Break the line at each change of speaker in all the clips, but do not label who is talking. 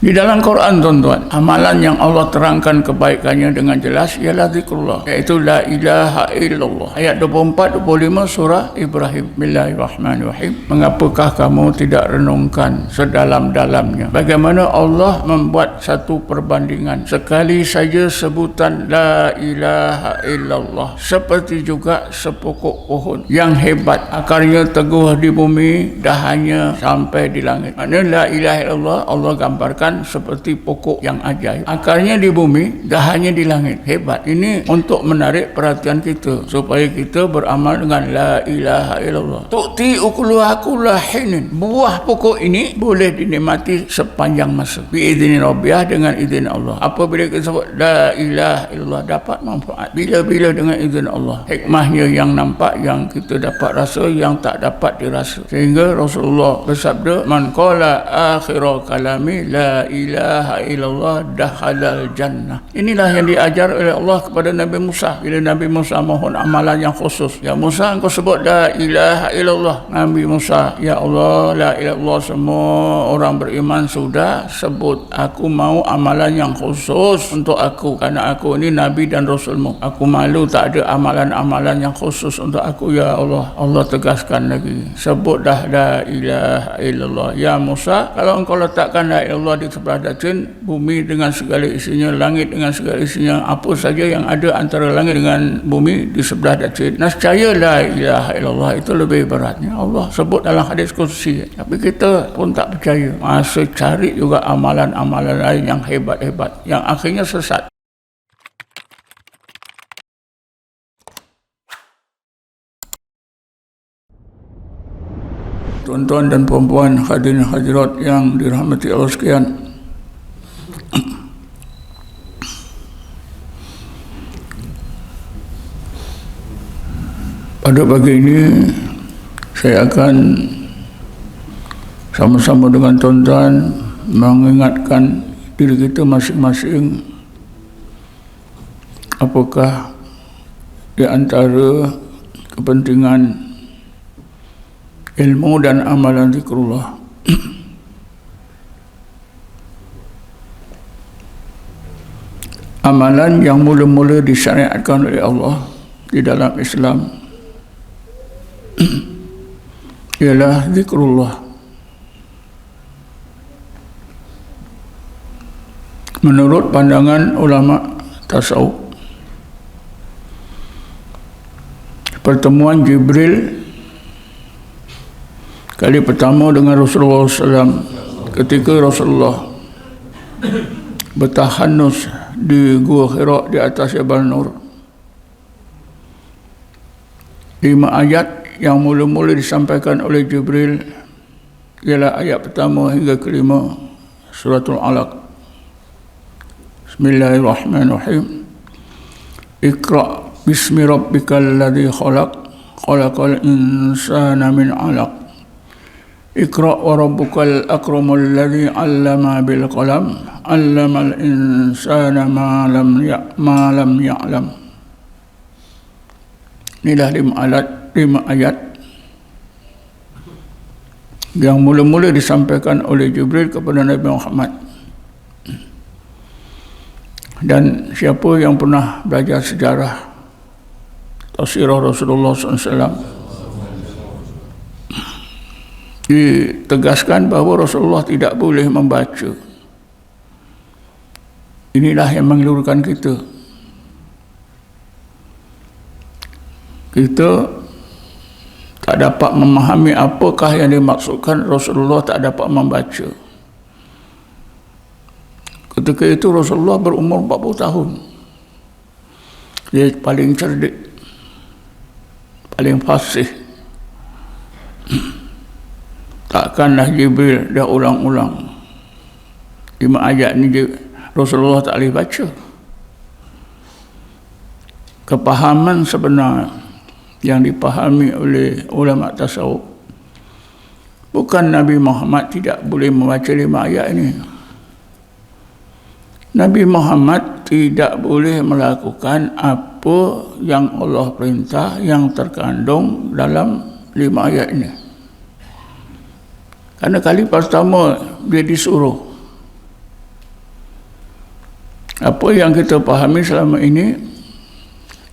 Di dalam Quran, tuan-tuan, amalan yang Allah terangkan kebaikannya dengan jelas ialah zikrullah, iaitu la ilaha illallah. Ayat 24-25 surah Ibrahim. Bismillahirrahmanirrahim. Mengapakah kamu tidak renungkan sedalam-dalamnya bagaimana Allah membuat satu perbandingan, sekali saja sebutan la ilaha illallah seperti juga sepokok pohon yang hebat, akarnya teguh di bumi, dahannya sampai di langit. Maknanya la ilaha illallah Allah gambarkan seperti pokok yang ajaib, akarnya di bumi, dahannya di langit. Hebat. Ini untuk menarik perhatian kita supaya kita beramal dengan la ilaha illallah. Tu'ti ukuluha kulla hinin. Buah pokok ini boleh dinikmati sepanjang masa biizni rabbiyah, dengan izin Allah. Apabila kita sebut la ilaha illallah, dapat manfaat bila-bila dengan izin Allah. Hikmahnya yang nampak, yang kita dapat rasa, yang tak dapat dirasa. Sehingga Rasulullah bersabda, man qala akhira kalami la ilaha illallah dakhalal jannah. Inilah yang diajar oleh Allah kepada Nabi Musa. Bila Nabi Musa mohon amalan yang khusus, ya Musa, engkau sebut la ilaha illallah. Nabi Musa, ya Allah, la ilaha illallah, semua orang beriman sudah sebut. Aku mau amalan yang khusus untuk aku, kerana aku ini Nabi dan Rasulmu. Aku malu tak ada amalan-amalan yang khusus untuk aku, ya Allah. Allah tegaskan lagi, sebut dah la ilaha illallah. Ya Musa, kalau engkau letakkan la ilaha illallah di sebelah datin, bumi dengan segala isinya, langit dengan segala isinya, apa saja yang ada antara langit dengan bumi di sebelah datin, nescaya la ilaha illallah itu lebih beratnya. Allah sebut dalam hadis kursi, tapi kita pun tak percaya, masih cari juga amalan-amalan lain yang hebat-hebat, yang akhirnya sesat. Tuan-tuan dan puan-puan, hadirin hadirat yang dirahmati Allah sekalian, pada pagi ini saya akan sama-sama dengan tuan-tuan mengingatkan diri kita masing-masing, apakah di antara kepentingan ilmu dan amalan zikrullah. Amalan yang mula-mula disyariatkan oleh Allah di dalam Islam ialah zikrullah. Menurut pandangan ulama tasawuf, pertemuan Jibril kali pertama dengan Rasulullah SAW, ketika Rasulullah bertahanus di Gua Hira di atas Jabal Nur, 5 ayat yang mula-mula disampaikan oleh Jibril ialah ayat pertama hingga kelima suratul Alaq. Bismillahirrahmanirrahim. Iqra bismi rabbikal ladzi khalaq, khalaqal insana min 'alaq. Iqra wa rabbukal akramul ladzi 'allama bil qalam, 'allamal insana ma lam ya'lam. Inilah 5 ayat yang mula-mula disampaikan oleh Jibril kepada Nabi Muhammad. Dan siapa yang pernah belajar sejarah atau sirah Rasulullah SAW, ditegaskan bahawa Rasulullah tidak boleh membaca. Inilah yang mengelurkan kita. Kita tak dapat memahami apakah yang dimaksudkan Rasulullah tak dapat membaca. Ketika itu Rasulullah berumur 40 tahun. Dia paling cerdik, paling fasih. Takkanlah Jibril dah ulang-ulang 5 ayat ni Rasulullah tak boleh baca. Kepahaman sebenar yang dipahami oleh ulama tasawuf, bukan Nabi Muhammad tidak boleh membaca 5 ayat ini. Nabi Muhammad tidak boleh melakukan apa yang Allah perintah yang terkandung dalam 5 ayat ini. Karena kali pertama dia disuruh Apa yang kita fahami selama ini,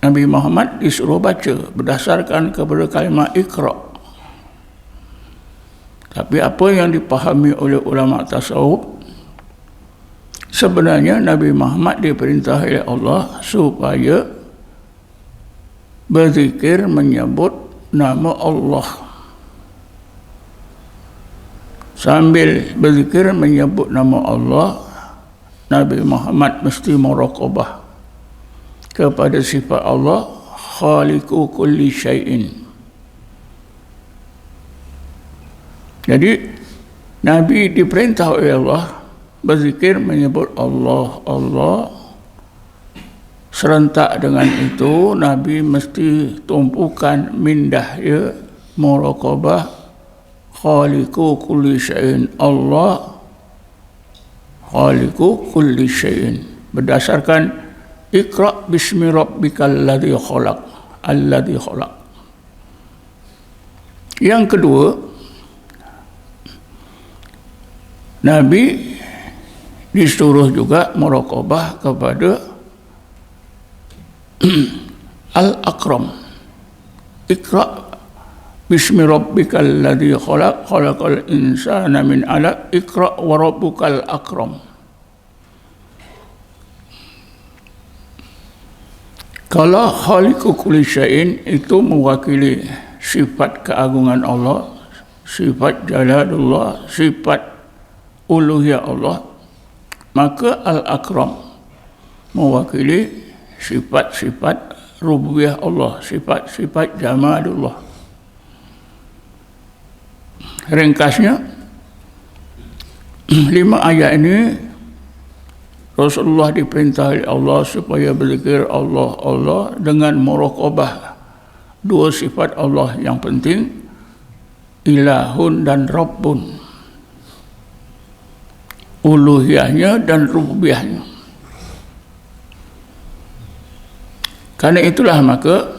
Nabi Muhammad disuruh baca berdasarkan kepada kalimah Iqra. Tapi apa yang dipahami oleh ulama tasawuf, sebenarnya Nabi Muhammad diperintah oleh Allah supaya berzikir menyebut nama Allah. Sambil berzikir menyebut nama Allah, Nabi Muhammad mesti muraqabah kepada sifat Allah, khaliqu kulli syai'in. Jadi Nabi diperintah oleh Allah berzikir menyebut Allah, Allah. Serentak dengan itu Nabi mesti tumpukan mindah ya, muraqabah, khaliqu kulli syai'in, Allah khaliqu kulli syai'in, berdasarkan Iqra bismi rabbikal ladzi khalaq, alladzi khalaq. Yang kedua, Nabi disuruh juga muraqabah kepada Al-Akram. Iqra bismi rabbikal ladzi khalaq, khalaqal insana min 'alaq, Iqra wa rabbukal akram. Kalau khaliqu kulli syai'in itu mewakili sifat keagungan Allah, sifat jalalullah, sifat uluhiyah Allah, maka Al-Akram mewakili sifat-sifat rububiyah Allah, sifat-sifat jamalullah. Ringkasnya, 5 ayat ini Rasulullah diperintah oleh Allah supaya berzikir Allah, Allah dengan muraqabah 2 sifat Allah yang penting, ilahun dan rabbun, uluhiyahnya dan rububiyahnya. Karena itulah maka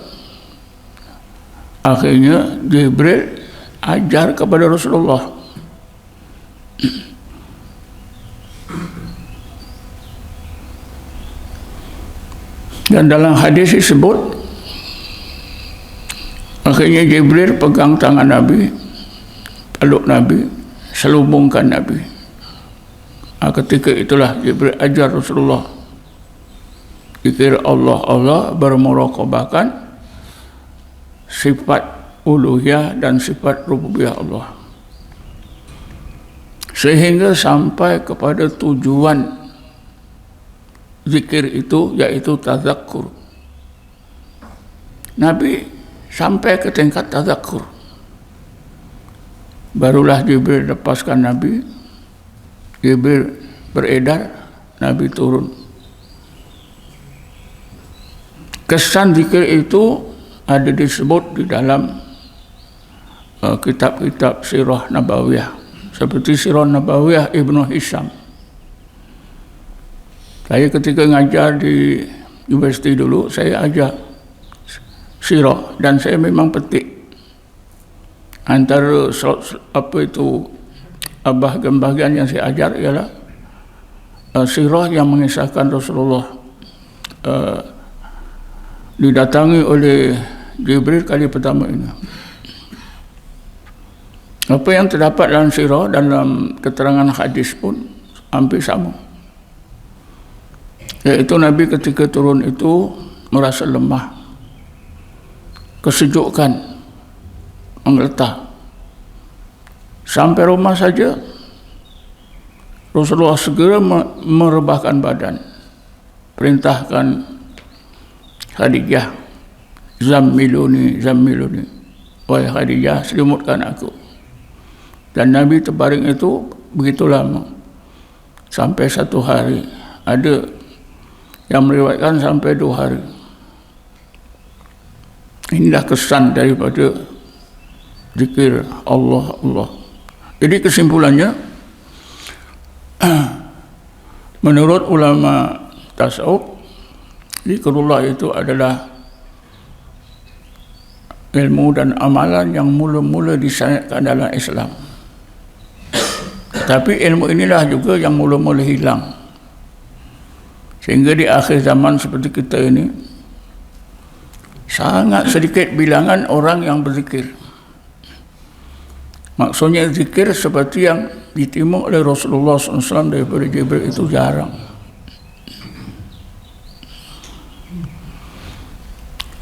akhirnya Jibril ajar kepada Rasulullah. Dan dalam hadis disebut, akhirnya Jibril pegang tangan Nabi, peluk Nabi, selubungkan Nabi. Ketika itulah Jibril ajar Rasulullah zikir Allah, Allah, bermuraqabahkan sifat uluhiyah dan sifat rububiyah Allah, sehingga sampai kepada tujuan zikir itu, yaitu tazakkur. Nabi sampai ke tingkat tazakkur. Barulah Jibril lepaskan Nabi, Jibril beredar, Nabi turun. Kesan zikir itu ada disebut di dalam kitab-kitab sirah nabawiyah, seperti sirah nabawiyah Ibnu Hisham. Saya ketika ngajar di universiti dulu, saya ajar sirah dan saya memang petik antara bahagian yang saya ajar ialah sirah yang mengisahkan Rasulullah didatangi oleh Jibril kali pertama ini. Apa yang terdapat dalam sirah, dalam keterangan hadis pun hampir sama. Yaitu Nabi ketika turun itu merasa lemah, kesejukan menggeletar. Sampai rumah saja Rasulullah segera merebahkan badan, perintahkan Khadijah, zammiluni, zammiluni, wahai Khadijah, selimutkan aku. Dan Nabi terbaring itu begitu lama, sampai 1 hari. Ada yang meriwayatkan sampai 2 hari. Inilah kesan daripada zikir Allah, Allah. Jadi kesimpulannya, menurut ulama tasawuf, zikrullah itu adalah ilmu dan amalan yang mula-mula disyariatkan dalam Islam. Tapi ilmu inilah juga yang mula-mula hilang. Sehingga di akhir zaman seperti kita ini, sangat sedikit bilangan orang yang berzikir. Maksudnya zikir seperti yang ditimu oleh Rasulullah SAW daripada Jibril itu jarang.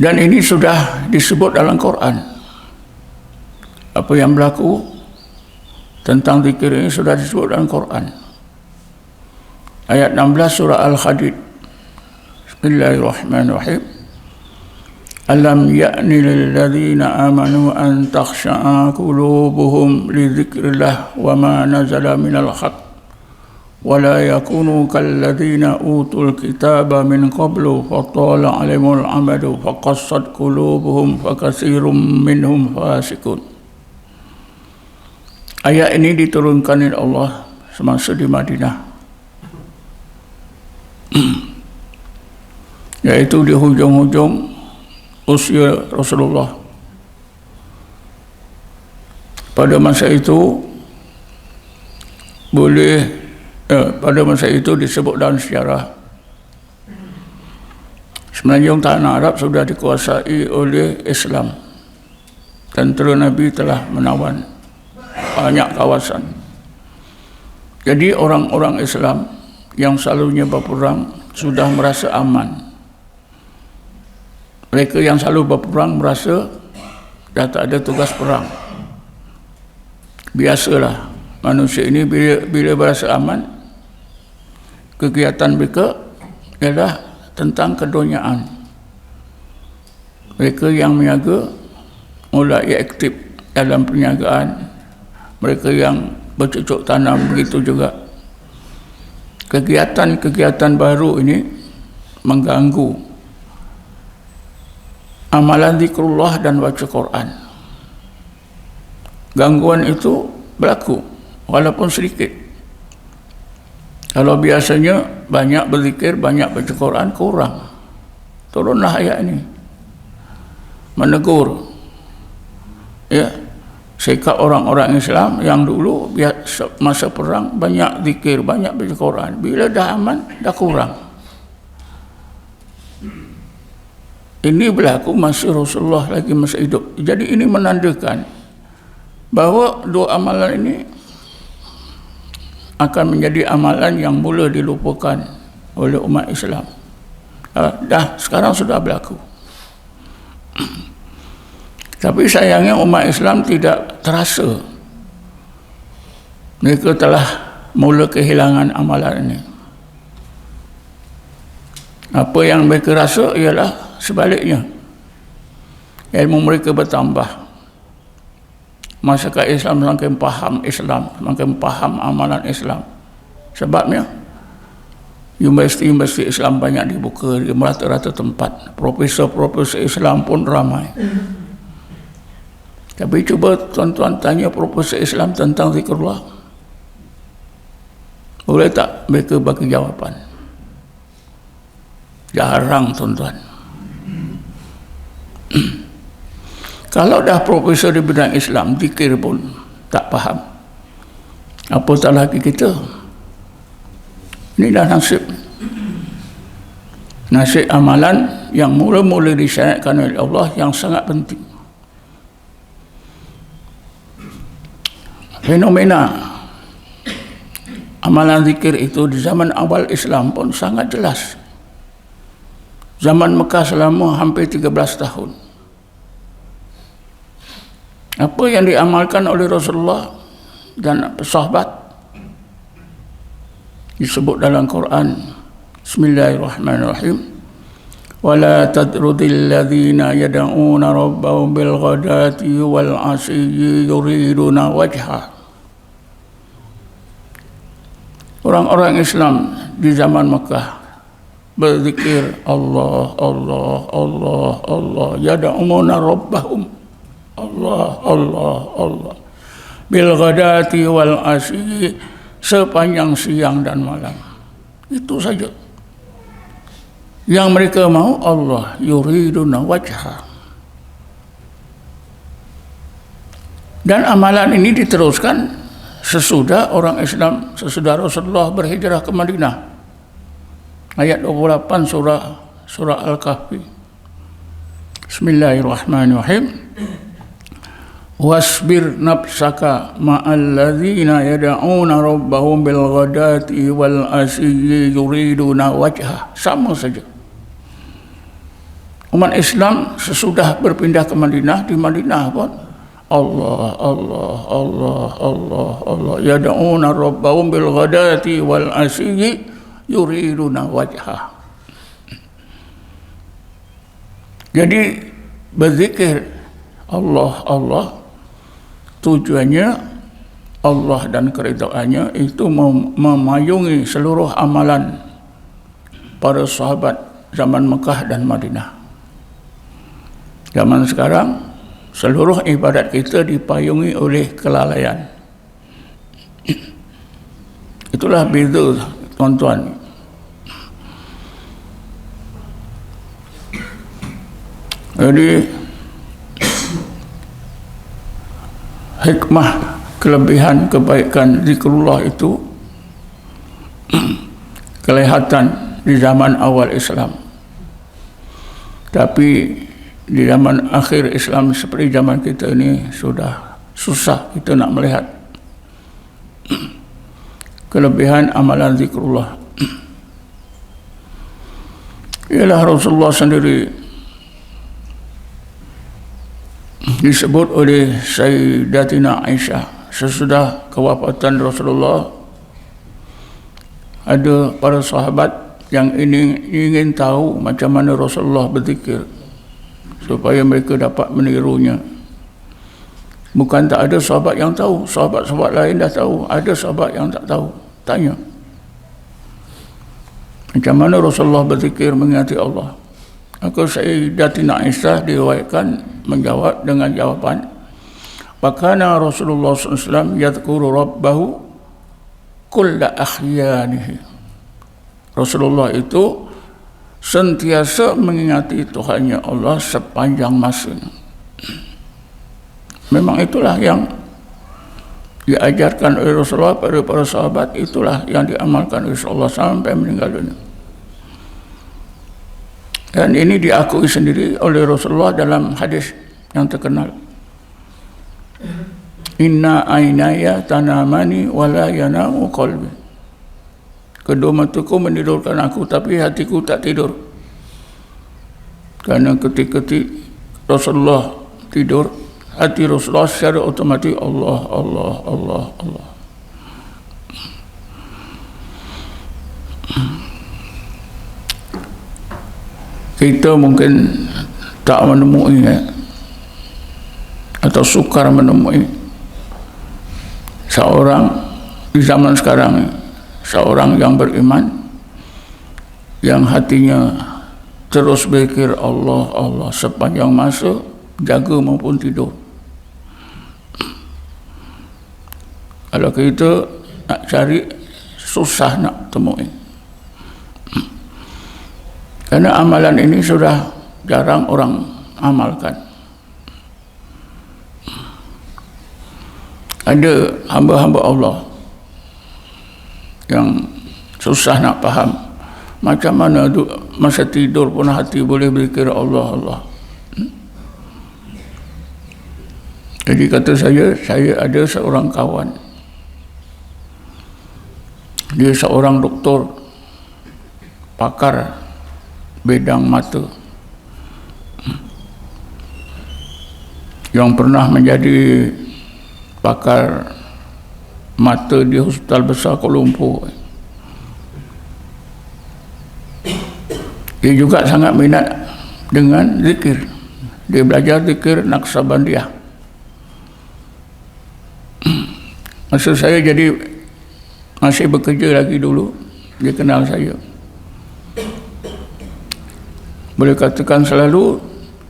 Dan ini sudah disebut dalam Quran. Apa yang berlaku tentang zikir ini sudah disebut dalam Quran. Ayat 16 surah Al-Hadid. Bismillahirrahmanirrahim. Alam ya'ni lilladzina amanu an takhsha'a qulubuhum li dzikrillah wa ma nazala minal haqq wa la yakunu kalladzina utul kitaba min qablu fatala 'alaihimul amadu faqassat qulubuhum fakatsirum minhum fasiqun. Ayat ini diturunkan oleh Allah semasa di Madinah, yaitu di hujung-hujung usia Rasulullah. Pada masa itu pada masa itu disebut dalam sejarah, semenanjung tanah Arab sudah dikuasai oleh Islam. Tentera Nabi telah menawan banyak kawasan. Jadi orang-orang Islam yang selalunya berperang sudah merasa aman. Mereka yang selalu berperang merasa dah tak ada tugas perang. Biasalah manusia ini bila berasa aman, kegiatan mereka ialah tentang keduniaan. Mereka yang meniaga mulai aktif dalam perniagaan. Mereka yang bercocok tanam begitu juga. Kegiatan-kegiatan baru ini mengganggu amalan zikrullah dan baca Quran. Gangguan itu berlaku walaupun sedikit. Kalau biasanya banyak berzikir, banyak baca Quran, kurang. Turunlah ayat ini menegur, ya, sikap orang-orang Islam yang dulu masa perang banyak zikir, banyak baca Quran. Bila dah aman, dah kurang. Ini berlaku masa Rasulullah lagi masa hidup. Jadi ini menandakan bahawa dua amalan ini akan menjadi amalan yang mula dilupakan oleh umat Islam. Dah sekarang sudah berlaku. Tapi sayangnya umat Islam tidak terasa mereka telah mula kehilangan amalan ini. Apa yang mereka rasa ialah sebaliknya. Ilmu mereka bertambah. Masyarakat Islam semakin faham Islam, semakin faham amalan Islam. Sebabnya universiti-universiti Islam banyak dibuka di merata-rata tempat. Profesor-profesor Islam pun ramai. Tapi cuba tuan-tuan tanya profesor Islam tentang zikrullah, boleh tak mereka bagi jawapan? Jarang, tuan-tuan. Kalau dah profesor di bidang Islam, zikir pun tak faham, apatah lagi kita. Ini dah nasib amalan yang mula-mula disyariatkan oleh Allah yang sangat penting. Fenomena amalan zikir itu di zaman awal Islam pun sangat jelas. Zaman Mekah selama hampir 13 tahun. Apa yang diamalkan oleh Rasulullah dan sahabat disebut dalam Quran. Bismillahirrahmanirrahim. Wala tadrudil ladzina yad'una rabbahum bil ghadati wal 'ashiyyi yuriduna wajha. Orang-orang Islam di zaman Mekah berzikir Allah, Allah, Allah, Allah, yad'una rabbahum, Allah, Allah, Allah, bil ghadati wal 'ashiyyi, sepanjang siang dan malam. Itu saja yang mereka mau. Allah, yuriduna wajha. Dan amalan ini diteruskan sesudah orang Islam, sesudah Rasulullah berhijrah ke Madinah. ayat 28 surah Al-Kahfi. Bismillahirrahmanirrahim. Wasbir nafsaka ma'al ladzina yad'una rabbahum bil ghadati wal asyi yuriduna wajha. Sama saja. Umat Islam sesudah berpindah ke Madinah, di Madinah pun Allah Allah Allah Allah Allah yad'una rabbahum bil ghadati wal asyi yuriduna wajha. Jadi berzikir Allah Allah tujuannya Allah dan keridhaannya itu memayungi seluruh amalan para sahabat zaman Mekah dan Madinah. Zaman sekarang seluruh ibadat kita dipayungi oleh kelalaian. Itulah beza, tuan-tuan. Jadi hikmah, kelebihan, kebaikan zikrullah itu kelihatan di zaman awal Islam. Tapi di zaman akhir Islam seperti zaman kita ini sudah susah kita nak melihat kelebihan amalan zikrullah. Ialah Rasulullah sendiri disebut oleh Sayyidatina Aisyah, sesudah kewafatan Rasulullah ada para sahabat yang ingin tahu macam mana Rasulullah berzikir supaya mereka dapat menirunya. Bukan tak ada sahabat yang tahu, sahabat-sahabat lain dah tahu, ada sahabat yang tak tahu. Tanya macam mana Rasulullah berzikir mengingati Allah. Maka Sayyidatina Aisyah diriwayatkan menjawab dengan jawaban, "Bakana Rasulullah SAW yadhkuru rabbahu kulla akhyanihi." Rasulullah itu sentiasa mengingati Tuhannya Allah sepanjang masa. Memang itulah yang diajarkan oleh Rasulullah pada para sahabat, itulah yang diamalkan oleh Rasulullah sampai meninggal dunia. Dan ini diakui sendiri oleh Rasulullah dalam hadis yang terkenal. Inna ainaya tanamani wala yanamu qalbi. Kedua mataku menidurkan aku, tapi hatiku tak tidur. Karena ketika Rasulullah tidur, hati Rasulullah secara otomatis Allah Allah Allah Allah. Kita mungkin tak menemui atau sukar menemui seorang di zaman sekarang, seorang yang beriman yang hatinya terus berfikir Allah Allah sepanjang masa, jaga maupun tidur. Kalau kita nak cari, susah nak temui. Karena amalan ini sudah jarang orang amalkan. Ada hamba-hamba Allah yang susah nak faham macam mana masa tidur pun hati boleh berzikir Allah Allah. Jadi kata saya ada seorang kawan, dia seorang doktor pakar bidang mata yang pernah menjadi pakar mata di Hospital Besar Kuala Lumpur. Dia juga sangat minat dengan zikir. Dia belajar zikir Naqsabandiyah. Masa saya jadi masih bekerja lagi dulu, dia kenal saya. Boleh katakan selalu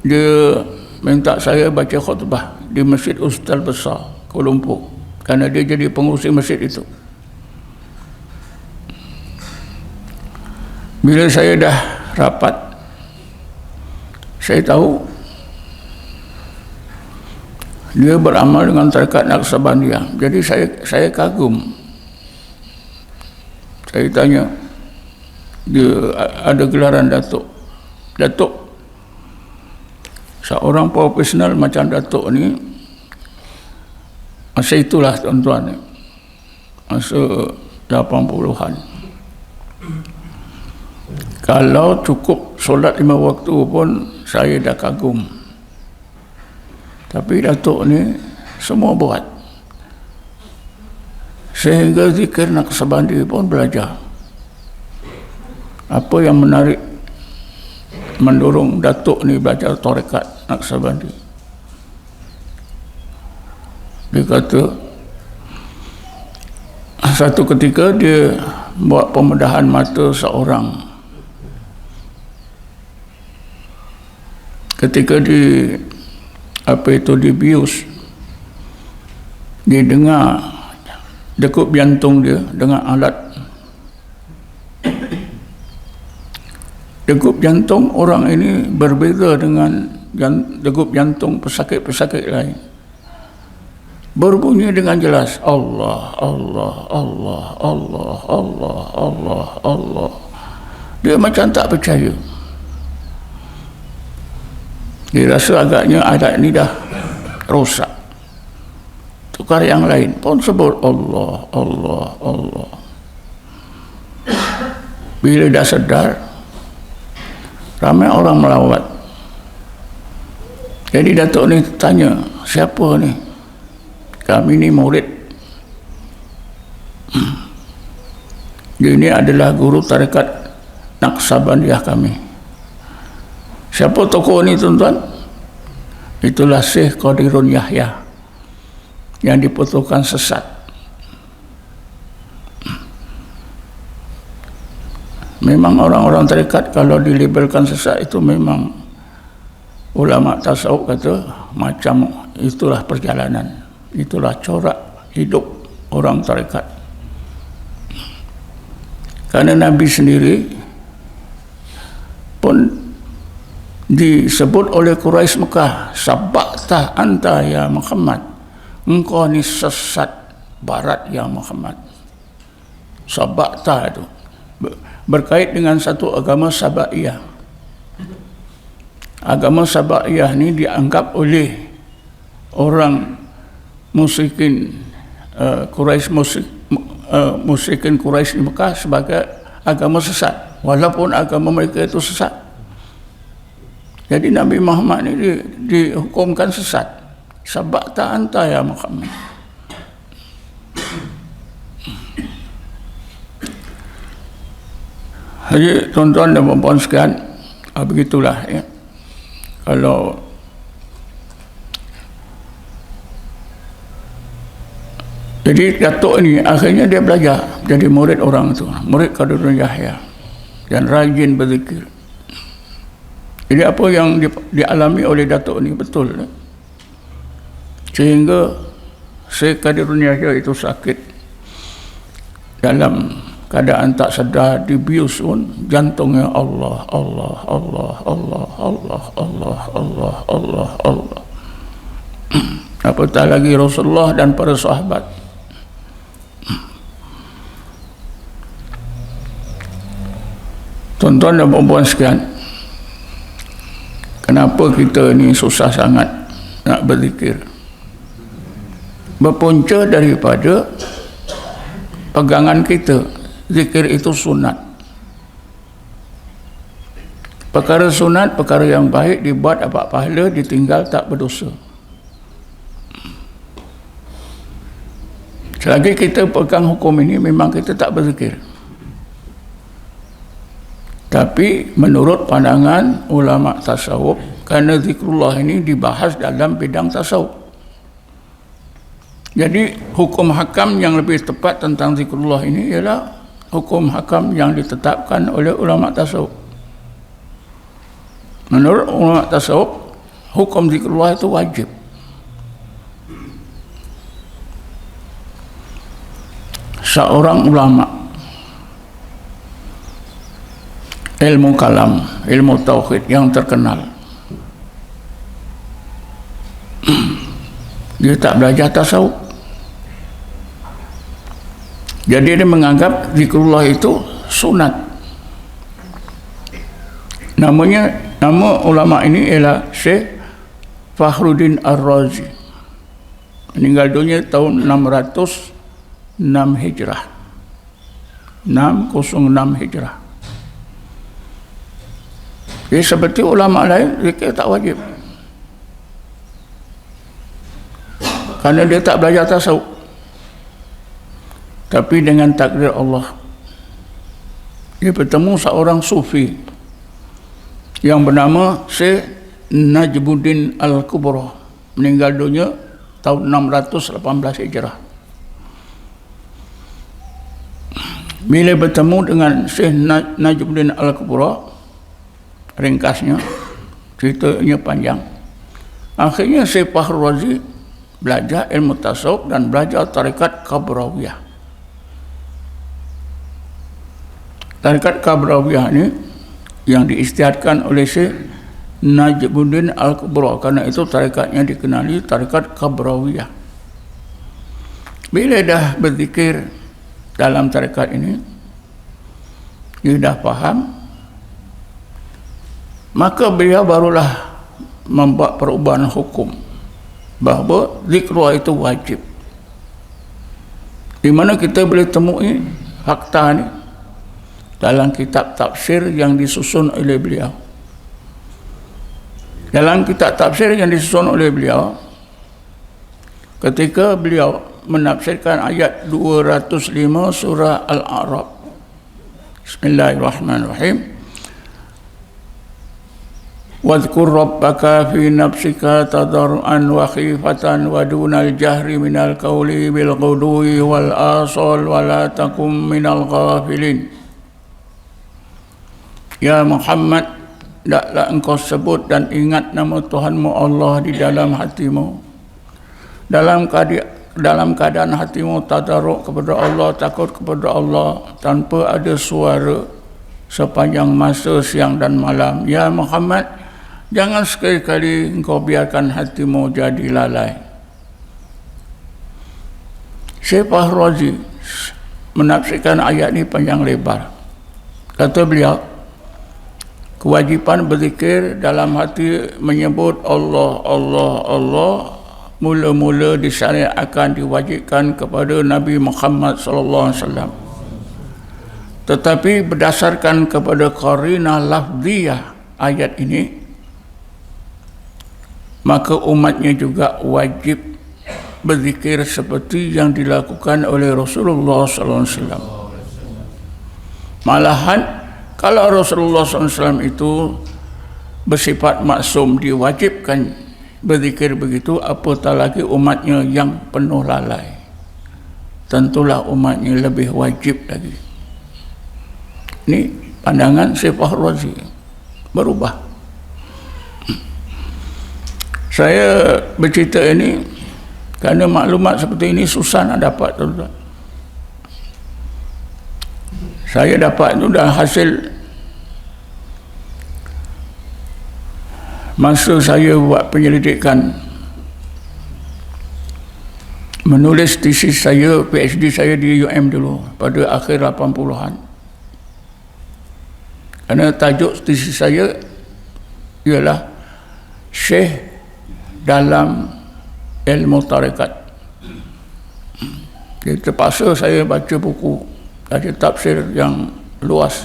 dia minta saya baca khutbah di Masjid Hospital Besar Kuala Lumpur, kerana dia jadi pengurusi masjid itu. Bila saya dah rapat, saya tahu dia beramal dengan tarekat Naqsabandiyah. Jadi saya kagum. Saya tanya, dia ada gelaran Datuk. Datuk, seorang profesional macam Datuk ni, masa itulah tuan-tuan, masa 80-an, kalau cukup solat 5 waktu pun saya dah kagum. Tapi Datuk ni semua buat, sehingga zikir Naqsabandi pun belajar. Apa yang menarik mendorong Datuk ni belajar tarekat Naqsabandi? Dia kata satu ketika dia buat pembedahan mata seorang. Ketika dibius, dia dengar degup jantung dia dengan alat. Degup jantung orang ini berbeza dengan degup jantung pesakit-pesakit lain. Berbunyi dengan jelas, Allah, Allah, Allah, Allah, Allah, Allah, Allah. Dia macam tak percaya. Dia rasa agaknya alat ni dah rosak. Tukar yang lain pun sebut Allah, Allah, Allah. Bila dah sedar, ramai orang melawat. Jadi Datuk ni tanya, siapa ni? Kami ni murid. Dia ni adalah guru tarekat Naqsabandiyah kami. Siapa tokoh ni tuan-tuan? Itulah Syekh Qadirun Yahya yang diputuskan sesat. Memang orang-orang tarekat kalau dilabelkan sesat itu memang ulama tasawuf kata macam itulah perjalanan, itulah corak hidup orang tarekat. Karena Nabi sendiri pun disebut oleh Quraisy Mekah, sabaqta anta ya Muhammad, engkau ni sesat barat ya Muhammad. Sabaqta itu berkait dengan satu agama Sabaiyah. Agama Sabaiyah ni dianggap oleh orang musyrikin musyrikin Quraisy di Mekah sebagai agama sesat, walaupun agama mereka itu sesat. Jadi Nabi Muhammad ni dihukumkan sesat. Sabaqta anta ya Muhammad. Jadi tuan-tuan dan puan-puan sekalian, begitulah ya. Kalau jadi Datuk ni akhirnya dia belajar jadi murid orang tu, murid Qadirun Yahya, dan rajin berzikir. Jadi apa yang dialami oleh Datuk ni betul, sehingga Syekh Qadirun Yahya itu sakit, dalam keadaan tak sedar, dibius pun jantungnya Allah, Allah, Allah, Allah, Allah, Allah, Allah, Allah, Allah. Apatah lagi Rasulullah dan para sahabat. Tuan-tuan dan puan-puan sekalian, kenapa kita ni susah sangat nak berzikir? Berpunca daripada pegangan kita, zikir itu sunat. Perkara sunat, perkara yang baik, dibuat dapat pahala, ditinggal tak berdosa. Selagi kita pegang hukum ini, memang kita tak berzikir. Tapi menurut pandangan ulama tasawuf, kerana zikrullah ini dibahas dalam bidang tasawuf, jadi hukum hakam yang lebih tepat tentang zikrullah ini ialah hukum hakam yang ditetapkan oleh ulama tasawuf. Menurut ulama tasawuf, hukum zikrullah itu wajib. Seorang ulama ilmu kalam, ilmu tauhid yang terkenal, dia tak belajar tasawuf. Jadi dia menganggap zikrullah itu sunat. Nama ulama ini ialah Syekh Fakhruddin Ar-Razi. Meninggal dunia tahun 606 Hijrah. 606 Hijrah. Jadi seperti ulama lain, zikir tak wajib. Kerana dia tak belajar tasawuf. Tapi dengan takdir Allah, dia bertemu seorang sufi yang bernama Syekh Najmuddin Al-Kubra, meninggal dunia tahun 618 Hijrah. Bila bertemu dengan Syekh Najmuddin Al-Kubra, ringkasnya, ceritanya panjang, akhirnya Syekh Fakhruddin Razi belajar ilmu tasawuf dan belajar tarikat Kabrawiyah. Tarikat Kabrawiyah ini yang diisytiharkan oleh Syekh Najmuddin Al-Kubra, kerana itu tarikatnya dikenali tarikat Kabrawiyah. Bila dah berzikir dalam tarikat ini, dia dah faham, maka beliau barulah membuat perubahan hukum bahawa zikrullah itu wajib. Di mana kita boleh temui fakta ni dalam kitab tafsir yang disusun oleh beliau. Dalam kitab tafsir yang disusun oleh beliau, ketika beliau menafsirkan ayat 205 surah Al-A'raf, Bismillahirrahmanirrahim, Wadhkur rabbaka fi nafsika tadarruan wa khifatan wa dunal jahri minal qawli bil ghudwi wal asal wa la takum minal ghafilin. Ya Muhammad, hendaklah engkau sebut dan ingat nama Tuhanmu Allah di dalam hatimu, dalam keadaan hatimu tadarruk kepada Allah, takut kepada Allah tanpa ada suara sepanjang masa siang dan malam. Ya Muhammad, jangan sekali-kali engkau biarkan hatimu jadi lalai. Syekh Fakhruddin menafsirkan ayat ini panjang lebar. Kata beliau, kewajipan berzikir dalam hati menyebut Allah, Allah, Allah mula-mula disyariatkan, diwajibkan kepada Nabi Muhammad sallallahu alaihi wasallam. Tetapi berdasarkan kepada qarinah lafziyah ayat ini, maka umatnya juga wajib berzikir seperti yang dilakukan oleh Rasulullah SAW. Malahan kalau Rasulullah SAW itu bersifat maksum, diwajibkan berzikir begitu, apatah lagi umatnya yang penuh lalai, tentulah umatnya lebih wajib lagi. Ini pandangan Syekh Fakhruddin berubah. Saya bercerita ini kerana maklumat seperti ini susah nak dapat, tuan-tuan. Saya dapat itu dah hasil masa saya buat penyelidikan, menulis tesis saya, PhD saya di UM dulu pada akhir 80-an. Kerana tajuk tesis saya ialah Syekh dalam ilmu tarikat. Jadi terpaksa saya baca buku, ada tafsir yang luas.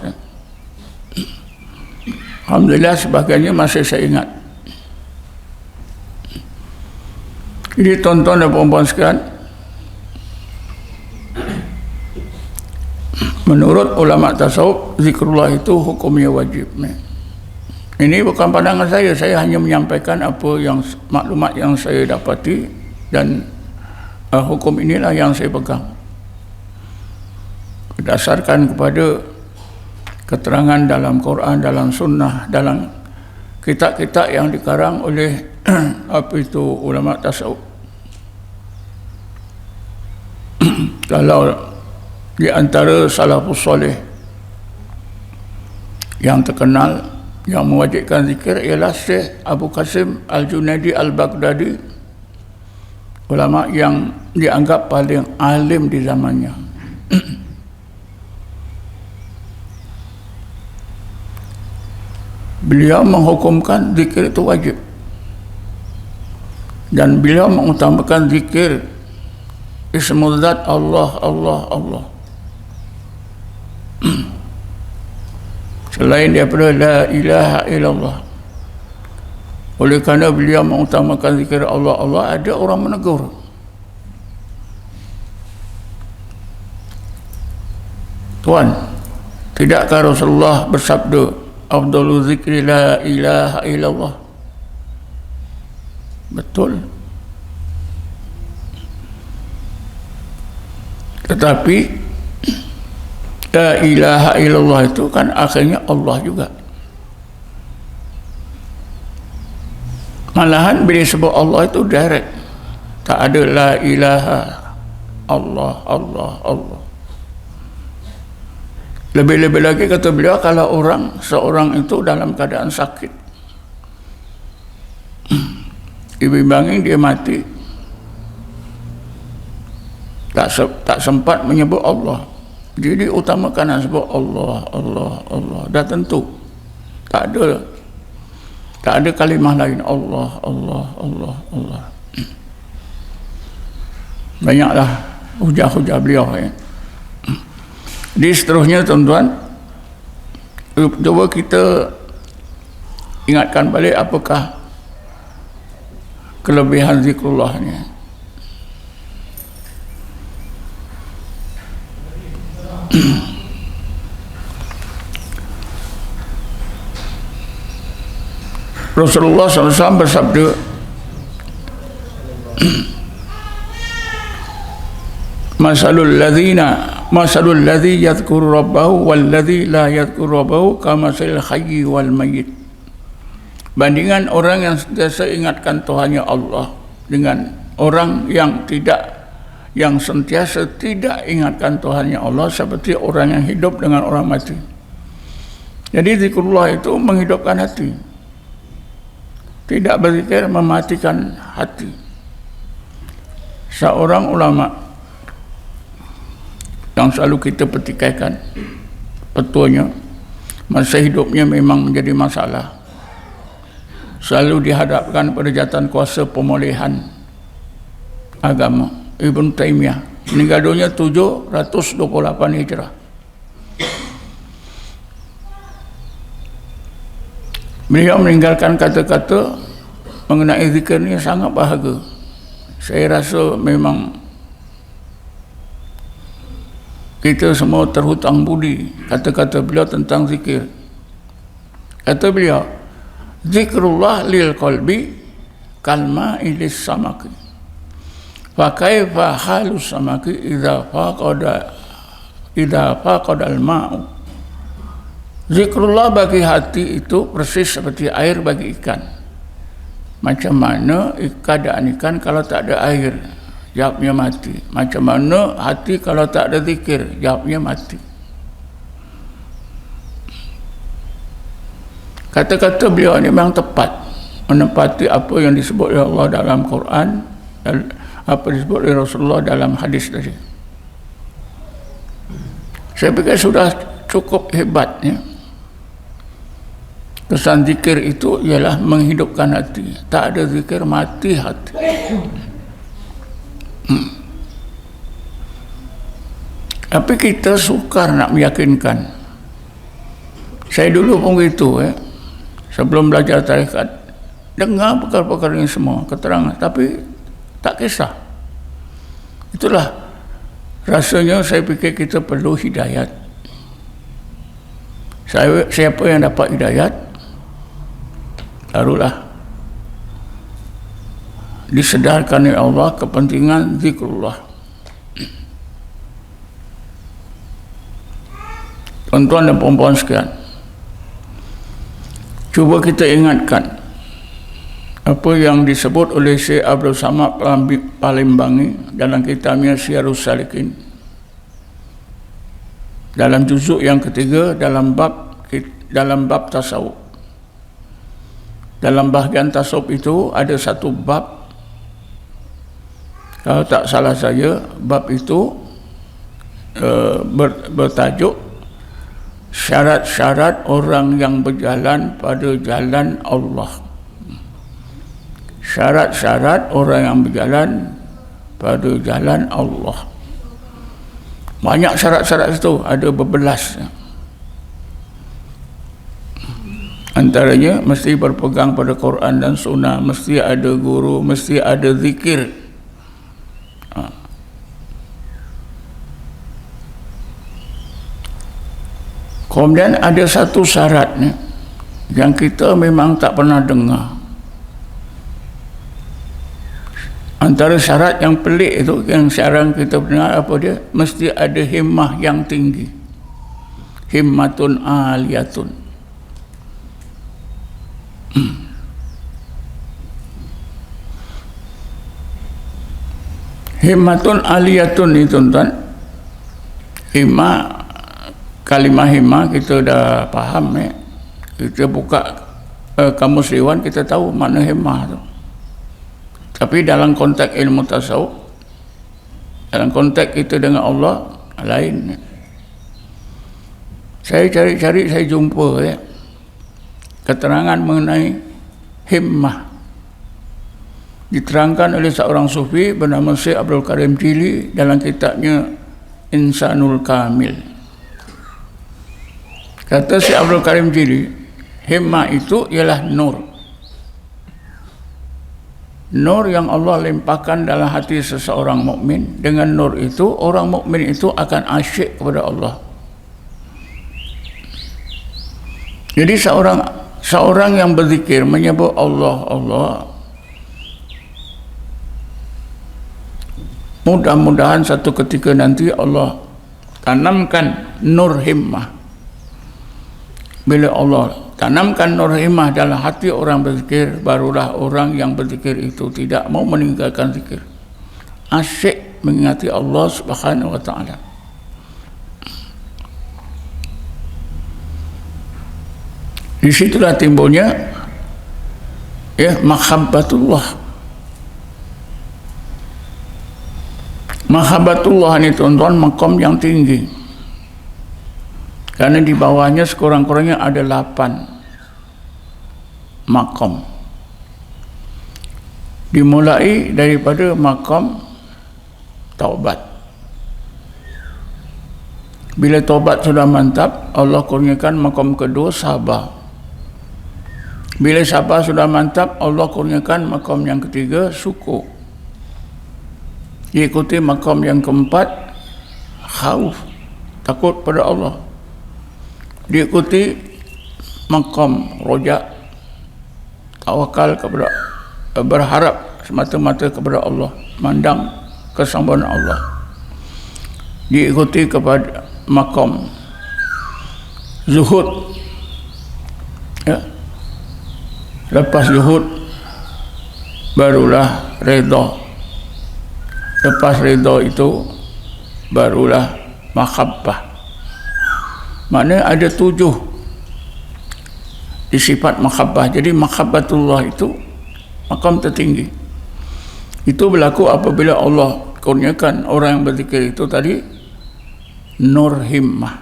Alhamdulillah sebagainya masih saya ingat. Jadi tuan-tuan dan puan-puan sekalian, menurut ulama tasawuf, zikrullah itu hukumnya wajib. Ini bukan pandangan saya hanya menyampaikan apa yang maklumat yang saya dapati, dan hukum inilah yang saya pegang berdasarkan kepada keterangan dalam Quran, dalam sunnah, dalam kitab-kitab yang dikarang oleh apa itu ulama tasawuf. Kalau di antara salafus soleh yang terkenal yang mewajibkan zikir ialah Syekh Abu Qasim Al-Junaidi Al-Baghdadi, ulama yang dianggap paling alim di zamannya. beliau menghukumkan zikir itu wajib, dan beliau mengutamakan zikir ismul zat Allah Allah Allah selain daripada la ilaha illallah. Oleh kerana beliau mengutamakan zikir Allah Allah, ada orang menegur, tuan, tidakkah Rasulullah bersabda afdalu zikri la ilaha illallah? Betul, tetapi la ilaha illallah itu kan akhirnya Allah juga. Malahan bila sebut Allah itu direct, tak ada la ilaha Allah Allah Allah. Lebih-lebih lagi kata beliau, kalau seorang itu dalam keadaan sakit, dibimbangi dia mati, tak sempat menyebut Allah, jadi utamakan sebut Allah Allah Allah. Dah tentu tak ada kalimah lain, Allah Allah Allah Allah. Banyaklah hujah-hujah beliau ya. Di seterusnya tuan-tuan, cuba kita ingatkan balik apakah kelebihan zikrullahnya. Rasulullah SAW bersabda, masalul ladzi yadhkuru rabbahu wal ladzi la yadhkuru rabbahu kamasalil hayyi wal mayyit. Bandingan orang yang sentiasa ingatkan Tuhannya Allah dengan orang yang sentiasa tidak ingatkan Tuhannya Allah, seperti orang yang hidup dengan orang mati. Jadi zikrullah itu menghidupkan hati. Tidak berzikir mematikan hati. Seorang ulama yang selalu kita petikaikan petuanya, masa hidupnya memang menjadi masalah, selalu dihadapkan pada jawatan kuasa pemulihan agama, Ibn Taymiyah. Meninggal dunia 728 Hijrah. Beliau meninggalkan kata-kata mengenai zikir ni sangat berharga. Saya rasa memang kita semua terhutang budi kata-kata beliau tentang zikir. Kata beliau, zikrullah lil qalbi kalma ilis samaki, fa kaifa halus samaki idza faqada al-ma'u. Zikrullah bagi hati itu persis seperti air bagi ikan. Macam mana keadaan ikan kalau tak ada air? Jawabnya mati. Macam mana hati kalau tak ada zikir? Jawabnya mati. Kata-kata beliau ini memang tepat, menempati apa yang disebut oleh Allah dalam Quran dan apa disebut oleh Rasulullah dalam hadis tadi. Saya pikir sudah cukup hebatnya. Kesan zikir itu ialah menghidupkan hati. Tak ada zikir, mati hati. Tapi kita sukar nak meyakinkan. Saya dulu pun begitu sebelum belajar tarekat, dengar perkara-perkara ini semua, keterangan, tapi tak kisah. Itulah rasanya saya fikir kita perlu hidayat. Siapa yang dapat hidayat, barulah disedarkan oleh Allah kepentingan zikrullah. Tuan-tuan dan puan-puan sekalian, cuba kita ingatkan apa yang disebut oleh Syekh Abdul Samad Palembangi dalam kitabnya Syiarus Salikin, dalam juzuk yang ketiga, dalam bab tasawuf. Dalam bahagian tasawuf itu ada satu bab, kalau tak salah saya, bab itu bertajuk syarat-syarat orang yang berjalan pada jalan Allah. Syarat-syarat orang yang berjalan pada jalan Allah. Banyak syarat-syarat itu, ada berbelas. Antaranya mesti berpegang pada Quran dan Sunnah, mesti ada guru, mesti ada zikir. Kemudian ada satu syarat ni, yang kita memang tak pernah dengar. Antara syarat yang pelik itu, yang sekarang kita dengar apa dia? Mesti ada himmah yang tinggi. Himmatun aliyatun. Himmatun aliyatun ni tuan-tuan. Himmah, kalimah himmah kita dah faham ya. Kita buka kamus Dewan, kita tahu makna himmah tu. Tapi dalam konteks ilmu tasawuf, dalam konteks kita dengan Allah, lain. Saya cari-cari, saya jumpa ya, keterangan mengenai himmah. Diterangkan oleh seorang sufi bernama Syekh Abdul Karim Jili dalam kitabnya Insanul Kamil. Kata Syekh Abdul Karim Jili, himmah itu ialah nur. Nur yang Allah limpahkan dalam hati seseorang mukmin. Dengan nur itu, orang mukmin itu akan asyik kepada Allah. Jadi seorang yang berzikir, menyebut Allah, Allah, mudah-mudahan satu ketika nanti Allah tanamkan nur himmah. Bila Allah tanamkan nur himmah dalam hati orang berzikir, barulah orang yang berzikir itu tidak mau meninggalkan zikir, asyik mengingati Allah Subhanahu wa ta'ala. Di situlah timbulnya ya mahabbatullah. Mahabbatullah ini tuan-tuan maqam yang tinggi, karena di bawahnya sekurang-kurangnya ada 8 maqam. Dimulai daripada maqam taubat. Bila taubat sudah mantap, Allah kurniakan maqam kedua sabar. Bila sabar sudah mantap, Allah kurniakan maqam yang ketiga syukur. Diikuti maqam yang keempat khauf, takut pada Allah. Diikuti maqam roja, tawakal kepada, berharap semata-mata kepada Allah, mandang kesempurnaan Allah. Diikuti kepada maqam zuhud ya. Lepas zuhud barulah redha. Lepas redha itu barulah mahabbah. Maknanya ada 7 di sifat mahabbah. Jadi mahabbatullah itu maqam tertinggi. Itu berlaku apabila Allah kurniakan orang yang berzikir itu tadi nur himmah.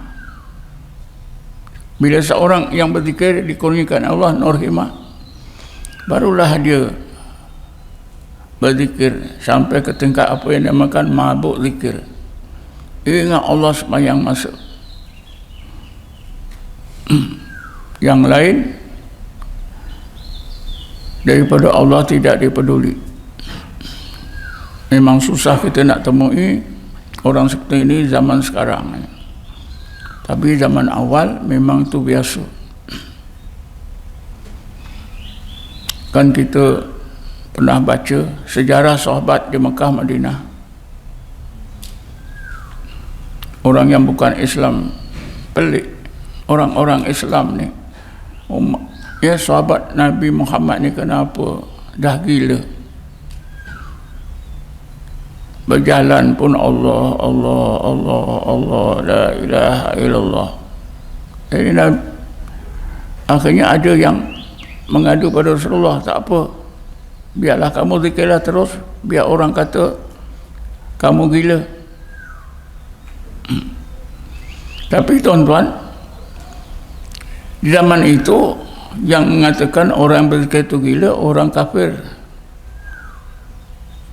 Bila seorang yang berzikir dikurniakan Allah nur himmah, barulah dia berzikir sampai ke tingkat apa yang dinamakan mabuk zikir. Ingat Allah sembahyang masa. Yang lain daripada Allah tidak dipeduli. Memang susah kita nak temui orang seperti ini zaman sekarang. Tapi zaman awal memang itu biasa. Kan kita pernah baca sejarah sahabat di Mekah Madinah. Orang yang bukan Islam pelik. Orang-orang Islam ni, ya sahabat Nabi Muhammad ni kenapa dah gila? Berjalan pun Allah, Allah, Allah, Allah, la ilaha illallah. Jadi akhirnya ada yang mengadu pada Rasulullah, tak apa, biarlah kamu zikirlah terus, biar orang kata kamu gila. Tapi tuan-tuan, Di zaman itu yang mengatakan orang berzikir itu gila, orang kafir.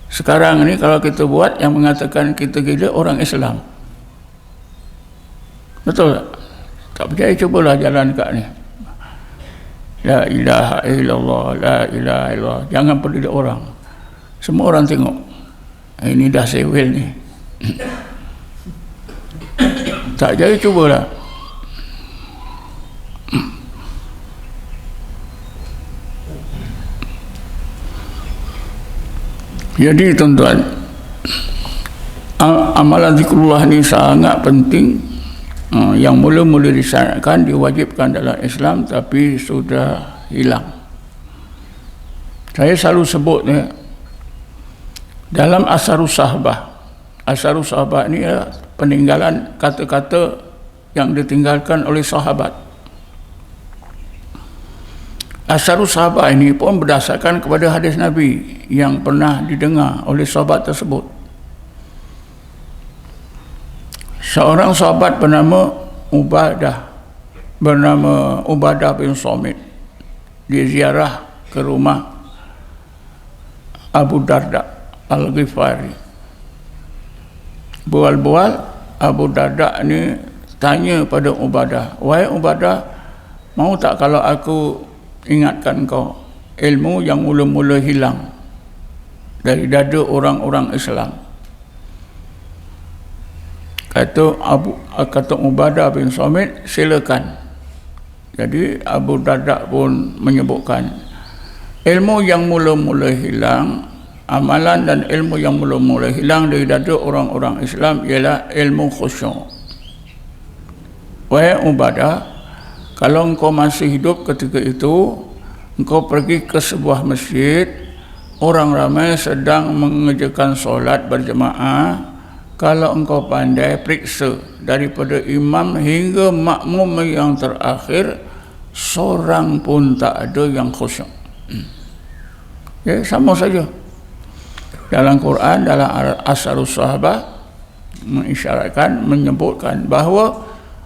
Sekarang ni kalau kita buat yang mengatakan kita gila, orang Islam. Betul tak? Tak percaya, cubalah jalan kat ni. La ilaha illallah, la ilaha illallah. Jangan peduli orang. Semua orang tengok. Ini dah sewel ni. Tak jadi, cubalah. Jadi tuan-tuan, amalan zikrullah ni sangat penting. Yang mula-mula disyaratkan, diwajibkan dalam Islam, tapi sudah hilang. Saya selalu sebut dalam Asharus Sahabah. Asharus Sahabah ni adalah peninggalan kata-kata yang ditinggalkan oleh sahabat. Asharus Sahabah ini pun berdasarkan kepada hadis Nabi yang pernah didengar oleh sahabat tersebut. Seorang sahabat bernama Ubadah bin Samit, dia ziarah ke rumah Abu Darda Al-Ghifari. Bual-bual, Abu Darda ni tanya pada Ubadah, "Wahai Ubadah, mau tak kalau aku ingatkan kau ilmu yang mula-mula hilang dari dada orang-orang Islam?" Kata Ubadah bin Samit, "Silakan." Jadi Abu Darda pun menyebutkan ilmu yang mula-mula hilang, amalan dan ilmu yang mula-mula hilang dari dada orang-orang Islam ialah ilmu khusyuk. Wahai Ubadah, kalau engkau masih hidup ketika itu, engkau pergi ke sebuah masjid, orang ramai sedang mengerjakan solat berjemaah. Kalau engkau pandai, periksa daripada imam hingga makmum yang terakhir, seorang pun tak ada yang khusyuk. Ya, sama saja. Dalam Quran, dalam Asharus Sahabah mengisyaratkan, menyebutkan bahawa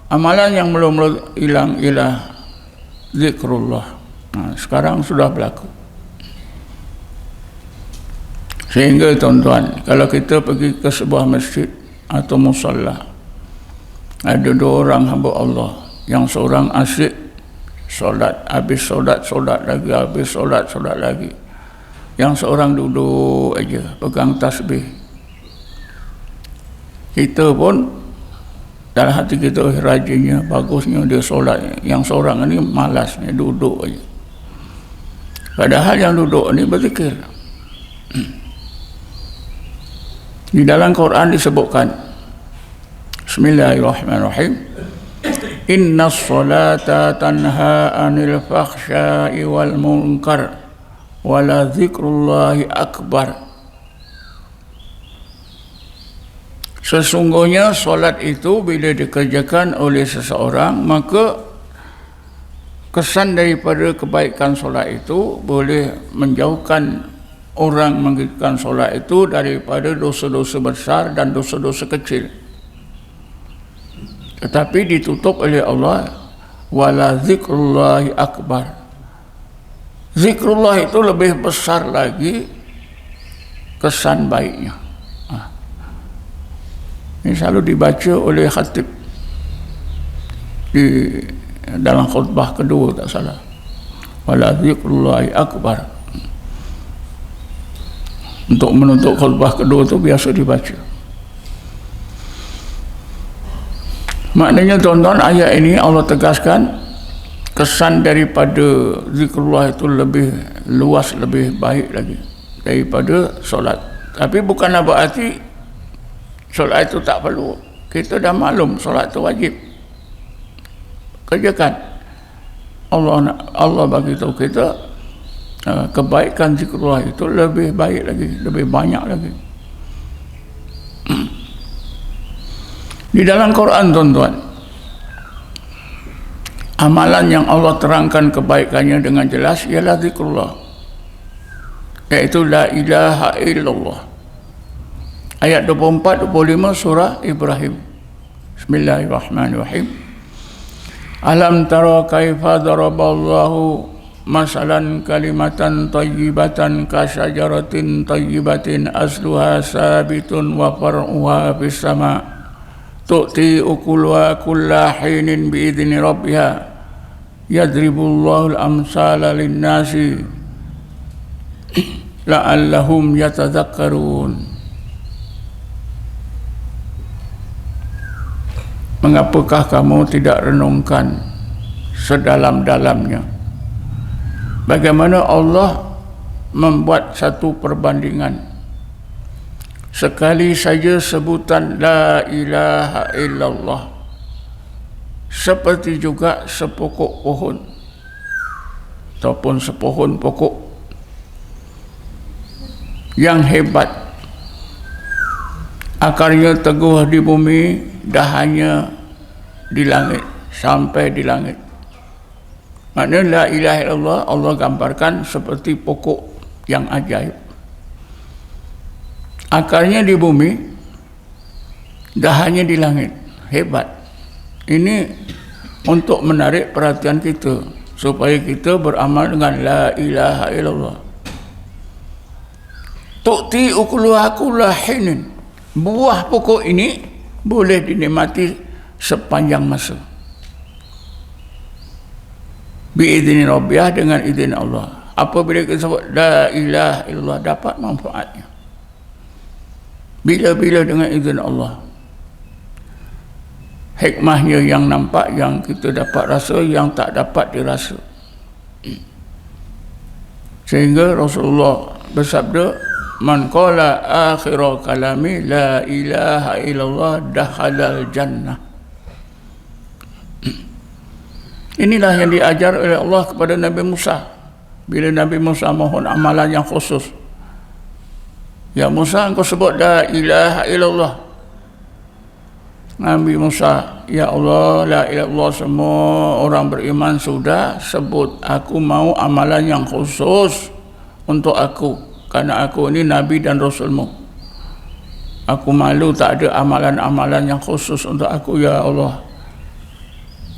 amalan yang mula-mula hilang ialah zikrullah. Sekarang sudah berlaku. Sehingga tuan-tuan, kalau kita pergi ke sebuah masjid atau musalla, ada dua orang hamba Allah, yang seorang asyik solat, habis solat lagi, habis solat lagi. Yang seorang duduk aja pegang tasbih. Kita pun dalam hati kita, rajinnya, bagusnya dia solat. Yang seorang ini malasnya, duduk aja. Padahal yang duduk ni berzikir. Di dalam Quran disebutkan, Bismillahirrahmanirrahim, Innas salata tanha anil fakhsya'i wal munkar wala zikrullahi akbar. Sesungguhnya solat itu bila dikerjakan oleh seseorang, maka kesan daripada kebaikan solat itu boleh menjauhkan orang mengerjakan solat itu daripada dosa-dosa besar dan dosa-dosa kecil. Tetapi ditutup oleh Allah, wala zikrullahi akbar. Zikrullah itu lebih besar lagi kesan baiknya. Ini selalu dibaca oleh khatib di dalam khutbah kedua, tak salah. Wala zikrullahi akbar. Untuk menutup khutbah kedua tu biasa dibaca. Maknanya tuan-tuan, ayat ini Allah tegaskan kesan daripada zikrullah itu lebih luas, lebih baik lagi daripada solat. Tapi bukanlah berarti solat itu tak perlu. Kita dah maklum solat itu wajib. Kerjakan. Allah bagi tahu kita kebaikan zikrullah itu lebih baik lagi, lebih banyak lagi. Di dalam Quran tuan-tuan, amalan yang Allah terangkan kebaikannya dengan jelas ialah zikrullah, iaitu la ilaha illallah. Ayat 24-25 surah Ibrahim. Bismillahirrahmanirrahim. Alam tara kaifa daraballahu masalan kalimatan tayyibatan kasyajaratin tayyibatin asluha sabitun wa far'uha fis sama tu'ti ukulaha kulla hinin biidzni rabbiha yadribullahu al-amsala lin-nasi la'allahum yatadzakkarun. Mengapakah kamu tidak renungkan sedalam-dalamnya bagaimana Allah membuat satu perbandingan? Sekali saja sebutan la ilaha illallah seperti juga sepokok pohon ataupun sepohon pokok yang hebat, akarnya teguh di bumi, dahannya di langit, sampai di langit. Maknanya la ilaha illallah Allah gambarkan seperti pokok yang ajaib, akarnya di bumi, dahannya di langit, hebat. Ini untuk menarik perhatian kita supaya kita beramal dengan la ilaha illallah. Tu'ti ukuluha kulla hinin, buah pokok ini boleh dinikmati sepanjang masa. Biizni rabbiyah, dengan izin Allah. Apabila kita sebut la ilaha illallah dapat manfaatnya. Bila-bila dengan izin Allah. Hikmahnya yang nampak, yang kita dapat rasa, yang tak dapat dirasa. Sehingga Rasulullah bersabda, man qala akhira kalami la ilaha illallah dakhalal jannah. Inilah yang diajar oleh Allah kepada Nabi Musa. Bila Nabi Musa mohon amalan yang khusus, ya Musa, engkau sebut la ilaha illallah. Nabi Musa, ya Allah, la ilaha illallah, semua orang beriman sudah sebut, aku mau amalan yang khusus untuk aku, karena aku ini Nabi dan Rasulmu. Aku malu tak ada amalan-amalan yang khusus untuk aku, ya Allah.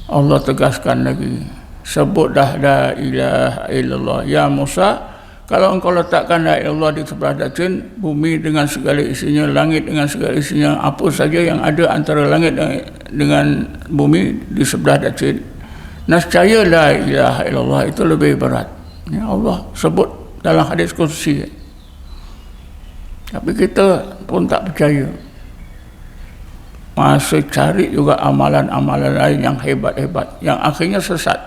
Allah tegaskan lagi, sebut dah la ilaha illallah. Ya Musa, kalau engkau letakkan la ilaha illallah di sebelah dacin, bumi dengan segala isinya, langit dengan segala isinya, apa saja yang ada antara langit dengan bumi di sebelah dacin, nescaya la ilaha illallah itu lebih berat. Ya Allah sebut dalam hadis qudsi. Tapi kita pun tak percaya, masih cari juga amalan-amalan lain yang hebat-hebat, yang akhirnya sesat.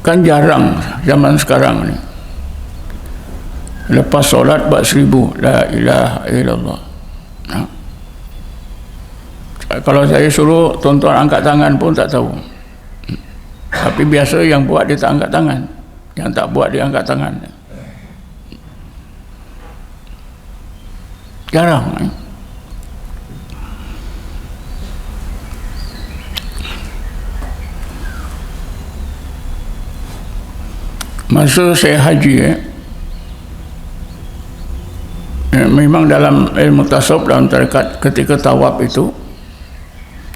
Kan jarang zaman sekarang ni, lepas solat buat 1000 la ilaha illallah. Kalau saya suruh tuan-tuan angkat tangan pun tak tahu. Tapi biasa yang buat dia tak angkat tangan, yang tak buat dia angkat tangan. Jarang. Masa saya haji, memang dalam ilmu tasawuf, dalam tarekat, ketika tawaf itu,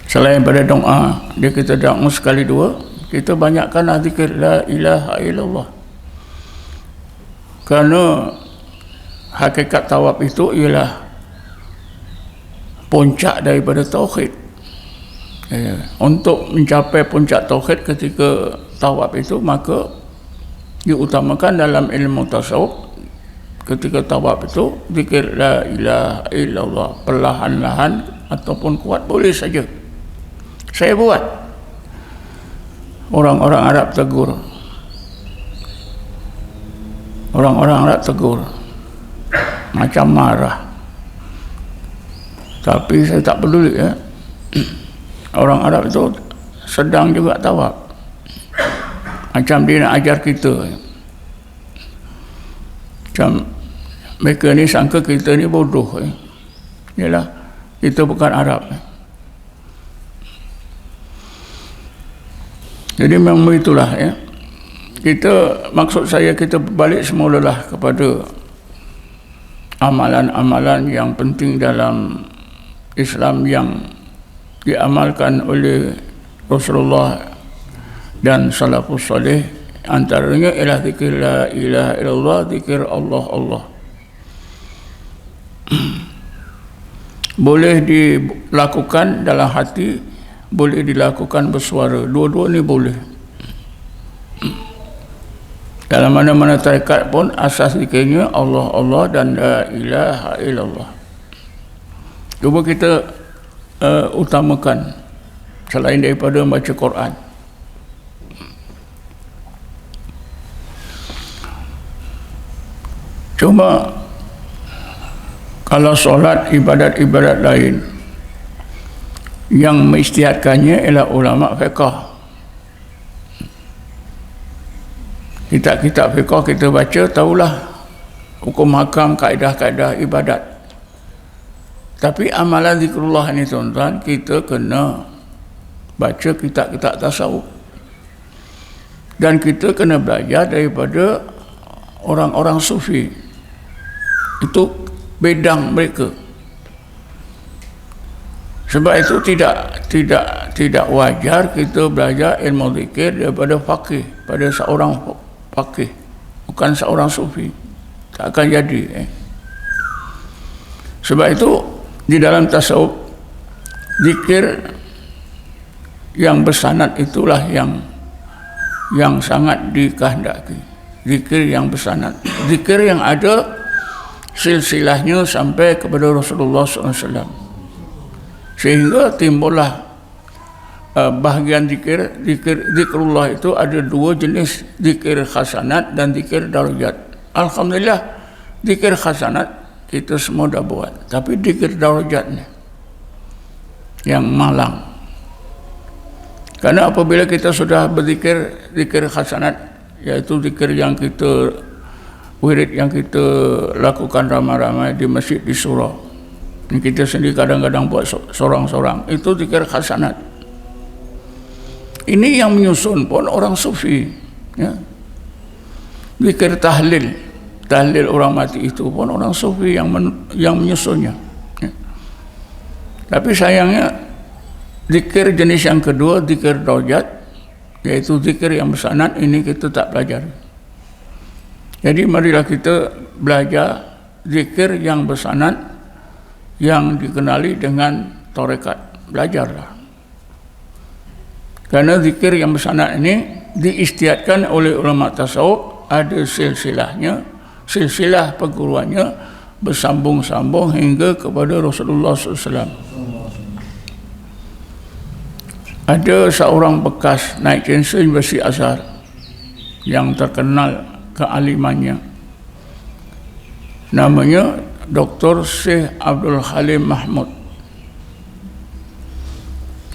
selain pada doa, dia kita doa sekali dua, kita banyakkan zikir la ilaha illallah. Kerana hakikat tawaf itu ialah puncak daripada tauhid. Untuk mencapai puncak tauhid ketika tawaf itu, maka diutamakan dalam ilmu tasawuf ketika tawaf itu zikir la ilaha illallah, perlahan-lahan ataupun kuat boleh saja. Saya buat, orang-orang Arab tegur, macam marah, tapi saya tak peduli, ya. Orang Arab itu sedang juga tawaf, macam dia nak ajar kita. Macam mereka ni sangka kita ni bodoh, yalah, kita bukan Arab. Jadi memang itulah, ya. Kita, maksud saya, kita balik semulalah kepada amalan-amalan yang penting dalam Islam yang diamalkan oleh Rasulullah dan salafus salih, antaranya ialah zikir la ilaha illallah, zikir Allah. Boleh dilakukan dalam hati, boleh dilakukan bersuara, dua-dua ni boleh. Dalam mana-mana tarekat pun asas zikirnya Allah dan la ilaha illallah. Cuba kita utamakan selain daripada baca Quran. Cuma kalau solat, ibadat-ibadat lain yang mengistihadkannya ialah ulama fiqh. Kitab-kitab fiqh kita baca, tahulah hukum hakam, kaedah-kaedah ibadat. Tapi amalan zikrullah ni tuan-tuan, kita kena baca kitab-kitab tasawuf. Dan kita kena belajar daripada orang-orang sufi. Itu bedang mereka. Sebab itu tidak wajar kita belajar ilmu zikir daripada faqih, pada seorang faqih, bukan seorang sufi. Tak akan jadi. Sebab itu di dalam tasawuf, zikir yang bersanad itulah yang sangat dikehendaki. Zikir yang bersanad, zikir yang ada silsilahnya sampai kepada Rasulullah SAW, sehingga timbullah bahagian zikrullah itu ada dua jenis, zikir khasanat dan zikir darajat. Alhamdulillah, zikir khasanat kita semua dah buat, tapi zikir darajat ni yang malang. Karena apabila kita sudah berzikir zikir khasanat, iaitu zikir yang kita wirid yang kita lakukan ramai-ramai di masjid, di surau, kita sendiri kadang-kadang buat sorang-sorang, itu zikir khasanat. Ini yang menyusun pun orang sufi, ya. Zikir tahlil orang mati itu pun orang sufi yang menyusunnya, ya. Tapi sayangnya zikir jenis yang kedua, zikir darajat, yaitu zikir yang bersanad, ini kita tak pelajari. Jadi marilah kita belajar zikir yang bersanad, yang dikenali dengan tarekat. Belajarlah. Karena zikir yang bersanad ini diistiadkan oleh ulama tasawuf, ada silsilahnya, silsilah perguruannya bersambung-sambung hingga kepada Rasulullah SAW. Ada seorang bekas naik chancellor Universiti Azhar yang terkenal kealimannya, namanya Dr. Syekh Abdul Halim Mahmud.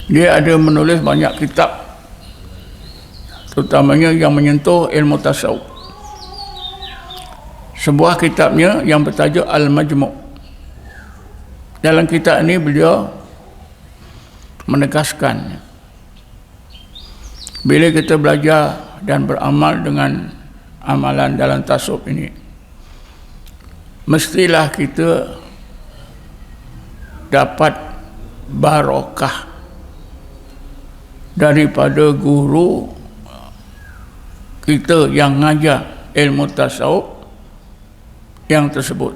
Dia ada menulis banyak kitab, terutamanya yang menyentuh ilmu tasawuf. Sebuah kitabnya yang bertajuk Al-Majmu'. Dalam kitab ini beliau menegaskan, bila kita belajar dan beramal dengan amalan dalam tasawuf ini, mestilah kita dapat barokah daripada guru kita yang ngajar ilmu tasawuf yang tersebut.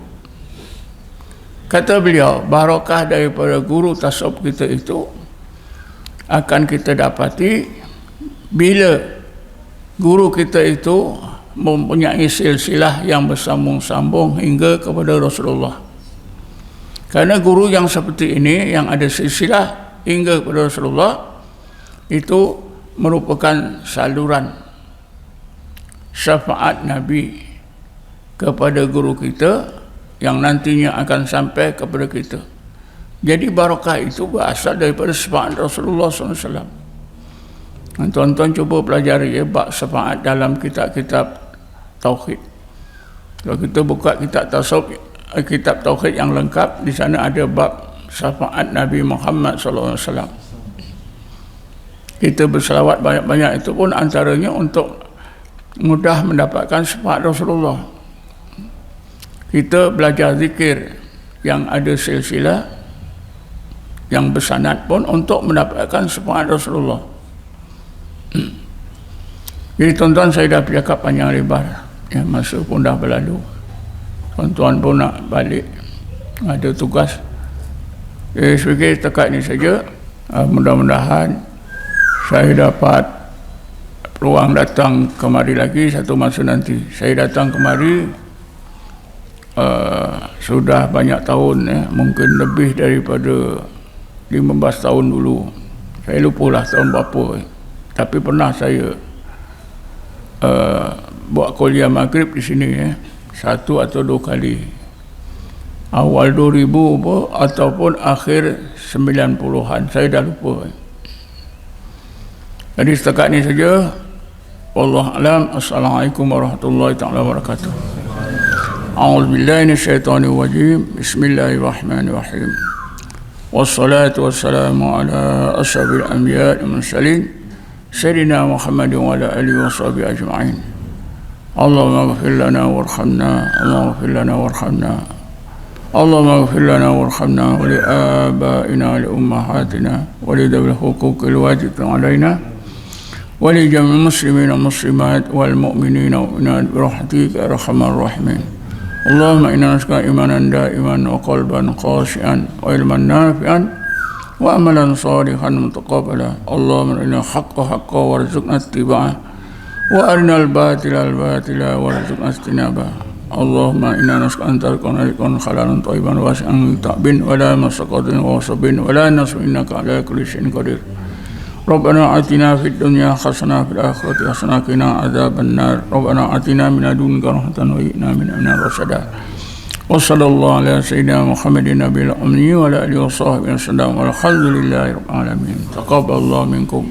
Kata beliau, barokah daripada guru tasawuf kita itu akan kita dapati bila guru kita itu mempunyai silsilah yang bersambung-sambung hingga kepada Rasulullah. Karena guru yang seperti ini, yang ada silsilah hingga kepada Rasulullah, itu merupakan saluran syafaat Nabi kepada guru kita yang nantinya akan sampai kepada kita. Jadi barakah itu berasal daripada syafaat Rasulullah SAW. Tuan-tuan cuba pelajari ya, bab syafaat dalam kitab-kitab tauhid. Kalau kita buka kitab tasawuf, kitab tauhid yang lengkap, di sana ada bab syafaat Nabi Muhammad SAW. Kita berselawat banyak-banyak itu pun antaranya untuk mudah mendapatkan syafaat Rasulullah. kita belajar zikir yang ada silsilah, yang bersanad pun untuk mendapatkan syafaat Rasulullah. Jadi tuan-tuan, saya dah bercakap panjang lebar, ya, masa pun dah berlalu. Tuan-tuan pun nak balik, ada tugas. Saya fikir setakat ini saja. Mudah-mudahan saya dapat peluang datang kemari lagi satu masa nanti. Saya datang kemari sudah banyak tahun, ya, mungkin lebih daripada 15 tahun dulu. Saya lupalah tahun berapa, tapi pernah saya buat kuliah maghrib di sini, ya, 1 atau 2 kali. Awal 2000 ataupun akhir 90-an, saya dah lupa. Jadi setakat ini saja. Wallahu a'lam. Assalamualaikum warahmatullahi taala wabarakatuh. A'udzu billahi minasyaitonir rajim. Bismillahirrahmanirrahim. Wassalatu wassalamu ala asyrafil anbiya'i wal mursalin sayyidina Muhammadin wa ala alihi washabihi ajma'in. Allahumma ighfir lana warhamna, Allahumma ighfir lana warhamna, Allahumma ighfir lana warhamna wa li abaina wa li ummahatina wa li dhawil huquqil wajibin alaina wa li jami'il muslimina wal muslimat wal mu'minina wal mu'minat bi rahmatika ya arhamar rahimin. Allahumma inna nas'aluka imanan da'iman wa qalban khashi'an wa ilman nafi'an wa amalan salihan mutaqabbala. Allahumma inna haqqa warzuqna ittiba'ah wa arina al-batila warzuqna ijtinabah. Allahumma inna nas'aluka an tarkuna likun halalan thayyiban wasi'an ta'bin wa la masaqatin wa wasabin wa la nasu innaka ala kulli syai'in qadir. Rabbana atina fid dunya hasanah fil akhirati hasanah qina adzaban nar. Rabbana atina min ladunka rahmatan wa inna min amrina rasyada. Wa sallallahu ala sayyidina Muhammadin nabiyil ummi wa ala alihi wa sahbihi wasallam. Walhamdulillahi rabbil alamin. Taqabbalallahu minkum.